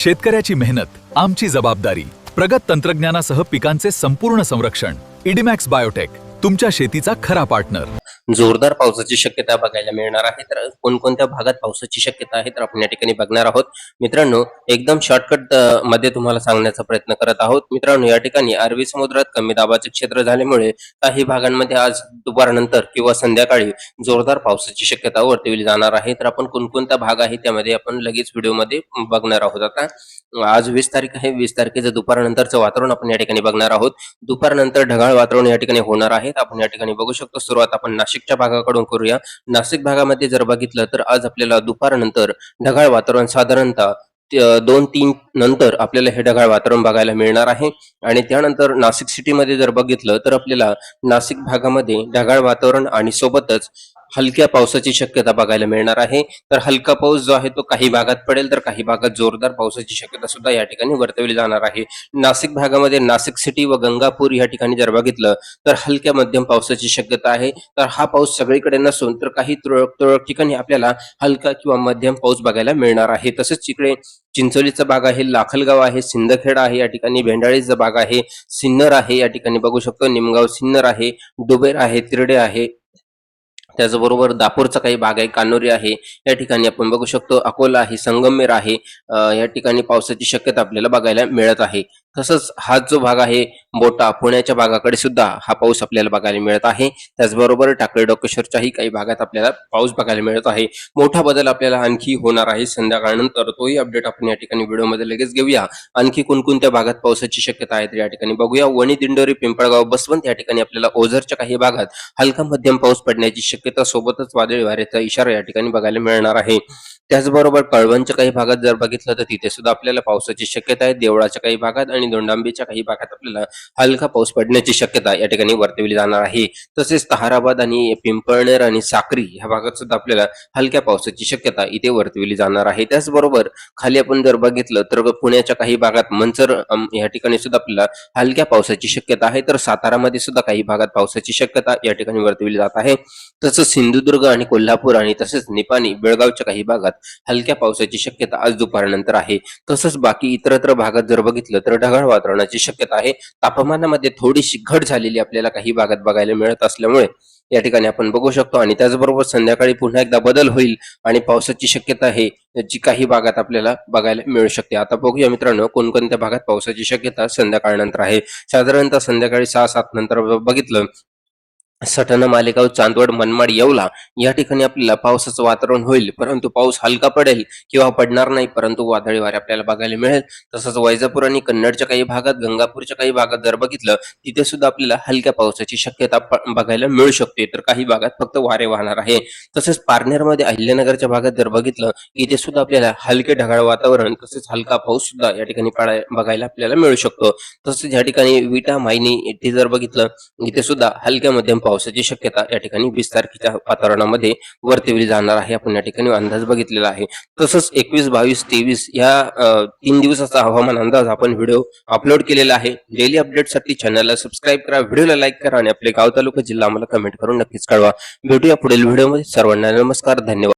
शेतकऱ्याची मेहनत आमची जबाबदारी. प्रगत तंत्रज्ञानासह पिकांचे संपूर्ण संरक्षण. इडीमॅक्स बायोटेक तुमच्या शेतीचा खरा पार्टनर. जोरदार पावसाची शक्यता बघायला मिळणार आहे. तर कोणकोणत्या भागात पावसाची शक्यता आहे तर आपण या ठिकाणी बघणार आहोत. मित्रांनो, एकदम शॉर्टकट मध्ये तुम्हाला सांगण्याचा प्रयत्न करत आहोत. मित्रांनो, या ठिकाणी अरबी समुद्रात कमी दाबाचे क्षेत्र झाल्यामुळे काही भागांमध्ये आज दुपारनंतर किंवा संध्याकाळी जोरदार पावसाची शक्यता वर्तवली जाणार आहे. तर आपण कोणकोणता भाग आहे त्यामध्ये आपण लगेच व्हिडिओमध्ये बघणार आहोत. आता आज 20 तारीख आहे. 20 तारखेचं दुपारनंतरचं वातावरण आपण या ठिकाणी बघणार आहोत. दुपारनंतर ढगाळ वातावरण या ठिकाणी होणार आहे. आपण या ठिकाणी बघू शकतो. सुरुवात आपण नाशिकच्या भागाकडून करूया. नाशिक भागामध्ये जर बघितलं तर आज आपल्याला दुपारनंतर ढगाळ वातावरण साधारणतः 2-3 नंतर आपल्याला हे ढगाळ वातावरण बघायला मिळणार आहे. आणि त्यानंतर नाशिक सिटीमध्ये जर बघितलं तर आपल्याला नाशिक भागामध्ये ढगाळ वातावरण आणि सोबतच हलक्या पावसाची शक्यता बघायला मिळणार आहे. तर हलका पाऊस जो आहे तो काही भागात पडेल तर काही भागात जोरदार पावसाची शक्यता सुद्धा या ठिकाणी वर्तवली जाणार आहे. नाशिक भागामध्ये नाशिक सिटी व गंगापूर या ठिकाणी जर बघितलं तर हलक्या मध्यम पावसाची शक्यता आहे. तर हा पाऊस सगळीकडे नसून तर काही तुरळक ठिकाणी आपल्याला हलका किंवा मध्यम पाऊस बघायला मिळणार आहे. तसेच इकडे चिंचोलीचा भाग आहे, लाखलगाव आहे, सिंदखेडा आहे, या ठिकाणी भेंडाळीचा भाग आहे, सिन्नर आहे, या ठिकाणी बघू शकतो निमगाव सिन्नर आहे, डुबेर आहे, तिरडे आहे, त्याचबरोबर दापोरचा काही भाग आहे, कान्होरी आहे, या ठिकाणी आपण बघू शकतो अकोला आहे, संगमनेर आहे, या ठिकाणी पावसाची शक्यता आपल्याला बघायला मिळत आहे. तसंच हा जो भाग आहे मोठा पुण्याच्या भागाकडे सुद्धा हा पाऊस आपल्याला बघायला मिळत आहे. त्याचबरोबर टाकळी डोकेश्वरच्याही काही भागात आपल्याला पाऊस बघायला मिळत आहे. मोठा बदल आपल्याला आणखी होणार आहे संध्याकाळनंतर. तोही अपडेट आपण या ठिकाणी व्हिडिओमध्ये लगेच घेऊया. आणखी कोणकोणत्या भागात पावसाची शक्यता आहे तर या ठिकाणी बघूया. वणी, दिंडोरी, पिंपळगाव, बसवंत या ठिकाणी आपल्याला ओझरच्या काही भागात हलका मध्यम पाऊस पडण्याची शक्यता सोबतच वादळी वाऱ्याचा इशारा या ठिकाणी बघायला मिळणार आहे. त्याचबरोबर कळवणच्या काही भागात जर बघितलं तर तिथे सुद्धा आपल्याला पावसाची शक्यता आहे. देवळाच्या काही भागात आणि दोंडांबीच्या काही भागात आपल्याला हलका पाऊस पडण्याची शक्यता या ठिकाणी वर्तवली जाणार आहे. तसेच ताहराबाद आणि पिंपळनेर आणि साक्री ह्या भागात सुद्धा आपल्याला हलक्या पावसाची शक्यता इथे वर्तवली जाणार आहे. त्याचबरोबर खाली आपण जर बघितलं तर पुण्याच्या काही भागात मंचर या ठिकाणी सुद्धा आपल्याला हलक्या पावसाची शक्यता आहे. तर सातारामध्ये सुद्धा काही भागात पावसाची शक्यता या ठिकाणी वर्तवली जात आहे. तसंच सिंधुदुर्ग आणि कोल्हापूर आणि तसेच निपाणी, बेळगावच्या काही भागात हलक्या पावसाची शक्यता आज दुपारनंतर आहे. तसंच बाकी इतरत्र भागात जर बघितलं तर ढगाळ वातावरणाची शक्यता आहे. तापमानामध्ये थोडीशी घट झालेली आपल्याला काही भागात बघायला मिळत असल्यामुळे या ठिकाणी आपण बघू शकतो. आणि त्याचबरोबर संध्याकाळी पुन्हा एकदा बदल होईल आणि पावसाची शक्यता आहे जी काही भागात आपल्याला बघायला मिळू शकते. आता बघूया मित्रांनो कोणकोणत्या भागात पावसाची शक्यता संध्याकाळनंतर आहे. साधारणतः संध्याकाळी 6-7 नंतर बघितलं सटाणा, मालेगाव, चांदवड, मनमाड, येवला या ठिकाणी आपल्याला पावसाचं वातावरण होईल. परंतु पाऊस हलका पडेल किंवा पडणार नाही, परंतु वादळी वारे आपल्याला बघायला मिळेल. तसंच वैजापूर आणि कन्नडच्या काही भागात, गंगापूरच्या काही भागात जर बघितलं तिथे सुद्धा आपल्याला हलक्या पावसाची शक्यता बघायला मिळू शकते. तर काही भागात फक्त वारे वाहणार आहे. तसेच पारनेरमध्ये अहिल्यानगरच्या भागात जर बघितलं इथे सुद्धा आपल्याला हलके ढगाळ वातावरण तसेच हलका पाऊस सुद्धा या ठिकाणी बघायला आपल्याला मिळू शकतो. तसेच या ठिकाणी विटा, मायनी इथे जर बघितलं इथे सुद्धा हलक्या मध्यम पावसाची शक्यता या ठिकाणी 20 तारखेच्या वातावरणामध्ये वर्तवली जाणार आहे. आपण या ठिकाणी अंदाज बघितलेला आहे. तसंच 21, 22, 23 या 3 दिवसाचा हवामान अंदाज आपण व्हिडिओ अपलोड केलेला आहे. डेली अपडेटसाठी चॅनलला सबस्क्राईब करा, व्हिडिओला लाईक करा आणि आपले गाव, तालुका, जिल्हा आम्हाला कमेंट करून नक्कीच कळवा. भेटूया पुढील व्हिडिओमध्ये. सर्वांना नमस्कार, धन्यवाद.